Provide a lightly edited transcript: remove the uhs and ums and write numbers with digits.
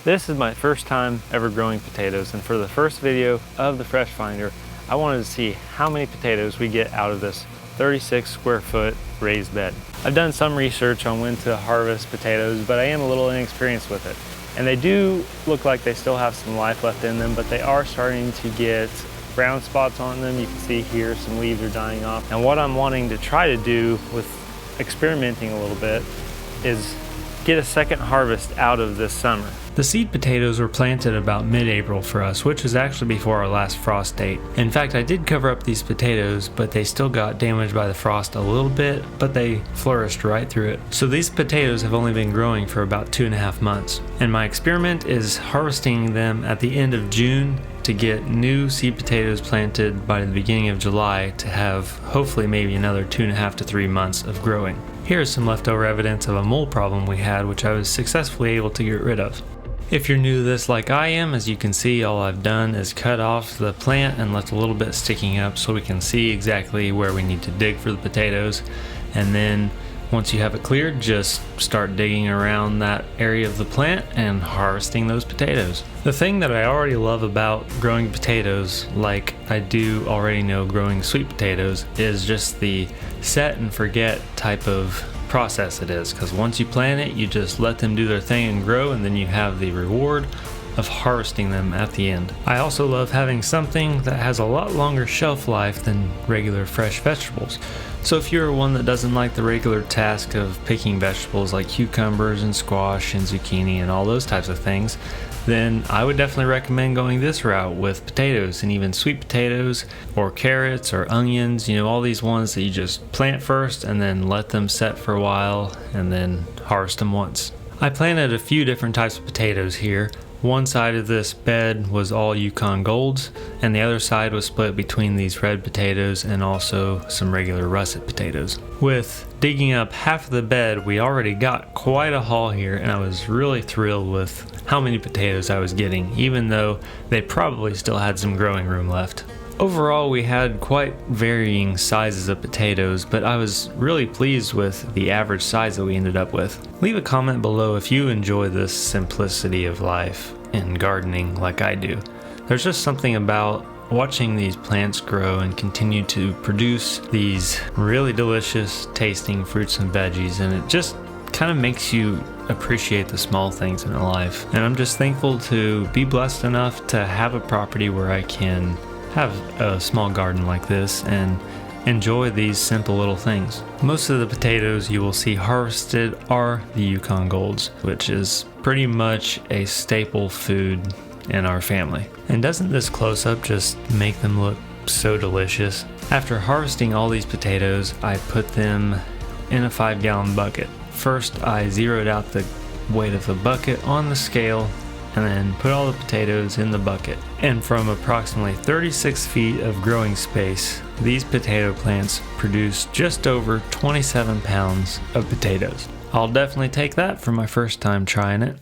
This is my first time ever growing potatoes, and for the first video of the Fresh Finder, I wanted to see how many potatoes we get out of this 36 square foot raised bed. I've done some research on when to harvest potatoes, but I am a little inexperienced with it. And they do look like they still have some life left in them, but they are starting to get brown spots on them. You can see here some leaves are dying off. And what I'm wanting to try to do with experimenting a little bit is get a second harvest out of this summer. The seed potatoes were planted about mid-April for us, which was actually before our last frost date. In fact, I did cover up these potatoes, but they still got damaged by the frost a little bit, but they flourished right through it. So these potatoes have only been growing for about 2.5 months. And my experiment is harvesting them at the end of June to get new seed potatoes planted by the beginning of July to have hopefully maybe another 2.5 to 3 months of growing. Here is some leftover evidence of a mold problem we had, which I was successfully able to get rid of. If you're new to this like I am, as you can see, all I've done is cut off the plant and left a little bit sticking up so we can see exactly where we need to dig for the potatoes. And then once you have it cleared, just start digging around that area of the plant and harvesting those potatoes. The thing that I already love about growing potatoes, like I do already know growing sweet potatoes, is just the set and forget type of process it is, because once you plant it, you just let them do their thing and grow, and then you have the reward of harvesting them at the end. I also love having something that has a lot longer shelf life than regular fresh vegetables. So if you're one that doesn't like the regular task of picking vegetables like cucumbers and squash and zucchini and all those types of things, then I would definitely recommend going this route with potatoes, and even sweet potatoes or carrots or onions, all these ones that you just plant first and then let them set for a while and then harvest them once. I planted a few different types of potatoes here. One side of this bed was all Yukon Golds, and the other side was split between these red potatoes and also some regular russet potatoes. With digging up half of the bed, we already got quite a haul here, and I was really thrilled with how many potatoes I was getting, even though they probably still had some growing room left. Overall, we had quite varying sizes of potatoes, but I was really pleased with the average size that we ended up with. Leave a comment below if you enjoy this simplicity of life in gardening like I do. There's just something about watching these plants grow and continue to produce these really delicious tasting fruits and veggies, and it just kind of makes you appreciate the small things in life. And I'm just thankful to be blessed enough to have a property where I can have a small garden like this and enjoy these simple little things. Most of the potatoes you will see harvested are the Yukon Golds, which is pretty much a staple food in our family. And doesn't this close-up just make them look so delicious? After harvesting all these potatoes, I put them in a 5-gallon bucket. First, I zeroed out the weight of the bucket on the scale and then put all the potatoes in the bucket. And from approximately 36 feet of growing space, these potato plants produce just over 27 pounds of potatoes. I'll definitely take that for my first time trying it.